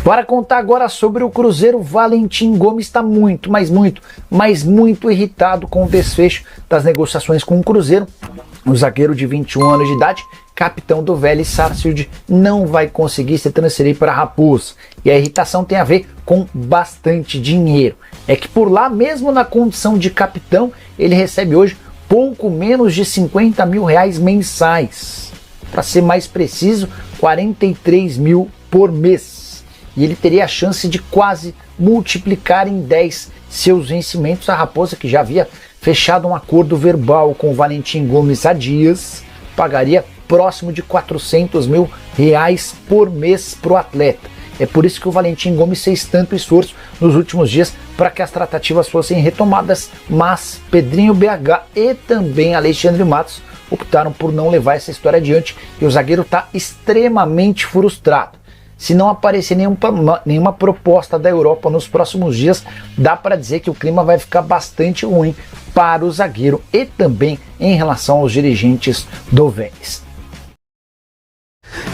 Para contar agora sobre o Cruzeiro, Valentim Gomes está muito irritado com o desfecho das negociações com o Cruzeiro. O zagueiro de 21 anos de idade, capitão do Vélez Sarsfield, não vai conseguir se transferir para a Raposa. E a irritação tem a ver com bastante dinheiro. É que por lá, mesmo na condição de capitão, ele recebe hoje pouco menos de 50 mil reais mensais. Para ser mais preciso, 43 mil por mês. E ele teria a chance de quase multiplicar em 10 seus vencimentos. A Raposa, que já havia fechado um acordo verbal com o Valentim Gomes há dias, pagaria próximo de 400 mil reais por mês para o atleta. É por isso que o Valentim Gomes fez tanto esforço nos últimos dias para que as tratativas fossem retomadas, mas Pedrinho BH e também Alexandre Matos optaram por não levar essa história adiante e o zagueiro está extremamente frustrado. Se não aparecer nenhuma proposta da Europa nos próximos dias, dá para dizer que o clima vai ficar bastante ruim para o zagueiro e também em relação aos dirigentes do Vélez.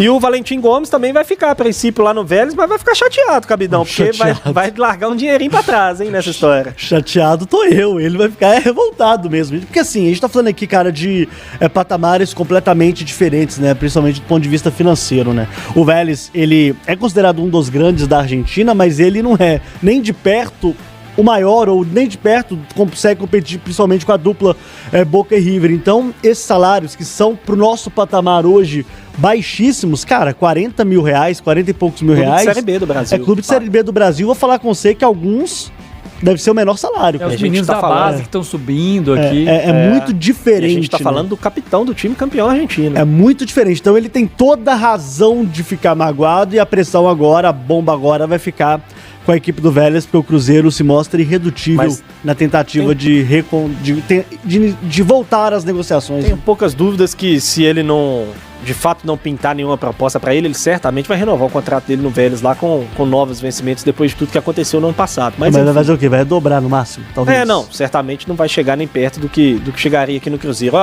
E o Valentim Gomes também vai ficar, a princípio, lá no Vélez, mas vai ficar chateado, Cabidão, porque vai largar um dinheirinho pra trás, hein, nessa história. Chateado tô eu, ele vai ficar revoltado mesmo. Porque assim, a gente tá falando aqui, cara, de patamares completamente diferentes, né, principalmente do ponto de vista financeiro, né. O Vélez, ele é considerado um dos grandes da Argentina, mas ele não é nem de perto o maior, ou nem de perto consegue competir principalmente com a dupla Boca e River. Então, esses salários que são pro nosso patamar hoje baixíssimos, cara, 40 mil reais, 40 e poucos mil reais. Clube de Série B do Brasil. É clube de Série B do Brasil. Vou falar com você que alguns deve ser o menor salário. Os meninos da base que estão subindo aqui. É muito diferente. E a gente tá falando do capitão do time campeão argentino. É muito diferente. Então ele tem toda a razão de ficar magoado e a pressão agora, a bomba agora vai ficar com a equipe do Vélez, porque o Cruzeiro se mostra irredutível na tentativa de voltar às negociações. Tenho poucas dúvidas que se ele não, de fato, não pintar nenhuma proposta para ele certamente vai renovar o contrato dele no Vélez lá com novos vencimentos depois de tudo que aconteceu no ano passado. Mas vai fazer o quê? Vai dobrar no máximo? Talvez. Certamente não vai chegar nem perto do que chegaria aqui no Cruzeiro.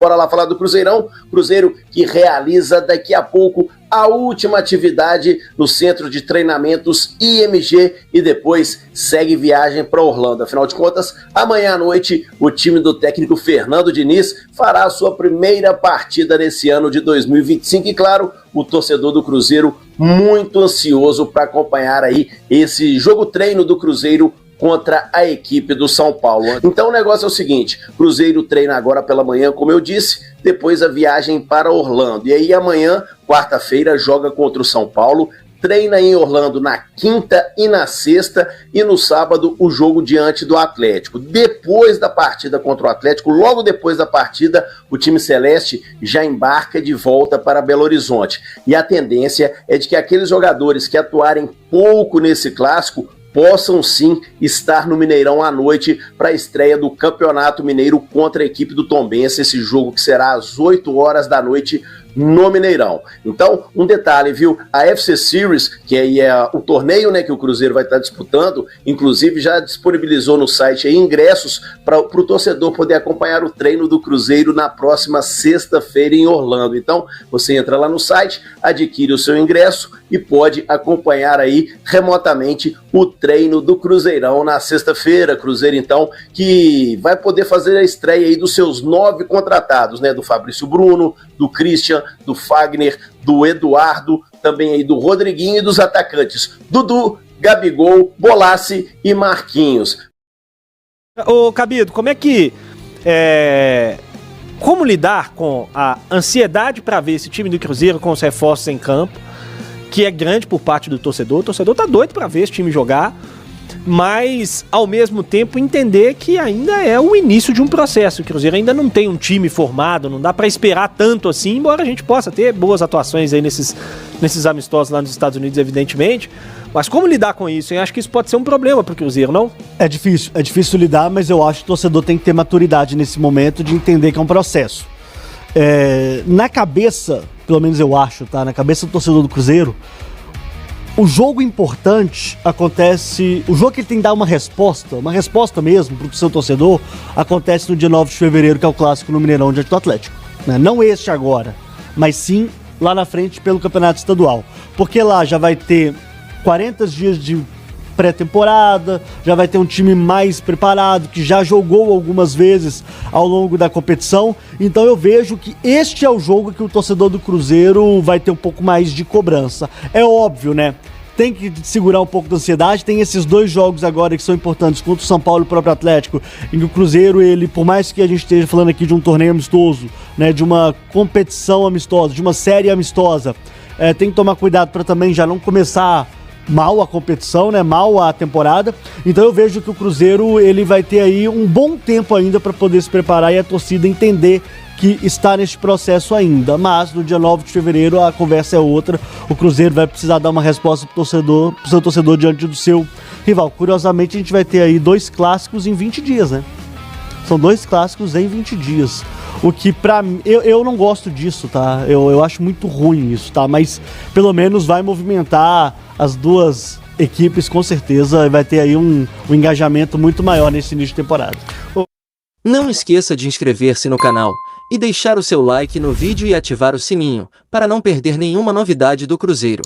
Bora lá falar do Cruzeirão. Cruzeiro que realiza daqui a pouco a última atividade no Centro de Treinamentos IMG e depois segue viagem para Orlando. Afinal de contas, amanhã à noite o time do técnico Fernando Diniz fará a sua primeira partida nesse ano de 2025 e, claro, o torcedor do Cruzeiro muito ansioso para acompanhar aí esse jogo-treino do Cruzeiro contra a equipe do São Paulo. Então o negócio é o seguinte, Cruzeiro treina agora pela manhã, como eu disse, depois a viagem para Orlando. E aí amanhã, quarta-feira, joga contra o São Paulo, treina em Orlando na quinta e na sexta e no sábado o jogo diante do Atlético. Depois da partida contra o Atlético, logo depois da partida, o time celeste já embarca de volta para Belo Horizonte. E a tendência é de que aqueles jogadores que atuarem pouco nesse clássico possam sim estar no Mineirão à noite para a estreia do Campeonato Mineiro contra a equipe do Tombense, esse jogo que será às 8 horas da noite no Mineirão. Então, um detalhe, viu? A FC Series, que aí é o torneio, né, que o Cruzeiro vai estar disputando, inclusive já disponibilizou no site aí ingressos para o torcedor poder acompanhar o treino do Cruzeiro na próxima sexta-feira em Orlando. Então, você entra lá no site, adquire o seu ingresso e pode acompanhar aí remotamente o treino do Cruzeirão na sexta-feira. Cruzeiro, então, que vai poder fazer a estreia aí dos seus 9 contratados, né, do Fabrício Bruno, do Christian, do Fagner, do Eduardo, também aí do Rodriguinho e dos atacantes Dudu, Gabigol, Bolassi e Marquinhos. Ô Cabido, como é que como lidar com a ansiedade para ver esse time do Cruzeiro com os reforços em campo, que é grande por parte do torcedor? O torcedor tá doido para ver esse time jogar, mas ao mesmo tempo entender que ainda é o início de um processo. O Cruzeiro ainda não tem um time formado, não dá para esperar tanto assim, embora a gente possa ter boas atuações aí nesses amistosos lá nos Estados Unidos, evidentemente. Mas como lidar com isso, hein? Acho que isso pode ser um problema pro Cruzeiro, não? É difícil lidar, mas eu acho que o torcedor tem que ter maturidade nesse momento de entender que é um processo. Na cabeça, pelo menos eu acho, tá? Na cabeça do torcedor do Cruzeiro, o jogo importante acontece... O jogo que ele tem que dar uma resposta mesmo pro seu torcedor, acontece no dia 9 de fevereiro, que é o clássico no Mineirão diante do Atlético. Né? Não este agora, mas sim lá na frente pelo campeonato estadual. Porque lá já vai ter 40 dias de pré-temporada, já vai ter um time mais preparado, que já jogou algumas vezes ao longo da competição. Então eu vejo que este é o jogo que o torcedor do Cruzeiro vai ter um pouco mais de cobrança. É óbvio, né? Tem que segurar um pouco da ansiedade. Tem esses 2 jogos agora que são importantes contra o São Paulo e o próprio Atlético, em que o Cruzeiro, ele, por mais que a gente esteja falando aqui de um torneio amistoso, né, de uma competição amistosa, de uma série amistosa, tem que tomar cuidado para também já não começar mal a competição, né, mal a temporada. Então eu vejo que o Cruzeiro, ele vai ter aí um bom tempo ainda para poder se preparar e a torcida entender que está neste processo ainda, mas no dia 9 de fevereiro a conversa é outra. O Cruzeiro vai precisar dar uma resposta pro seu torcedor diante do seu rival. Curiosamente, a gente vai ter aí 2 clássicos em 20 dias, né? São 2 clássicos em 20 dias. O que pra mim, eu não gosto disso, tá? Eu acho muito ruim isso, tá? Mas pelo menos vai movimentar as 2 equipes, com certeza. Vai ter aí um engajamento muito maior nesse início de temporada. Não esqueça de inscrever-se no canal e deixar o seu like no vídeo e ativar o sininho, para não perder nenhuma novidade do Cruzeiro.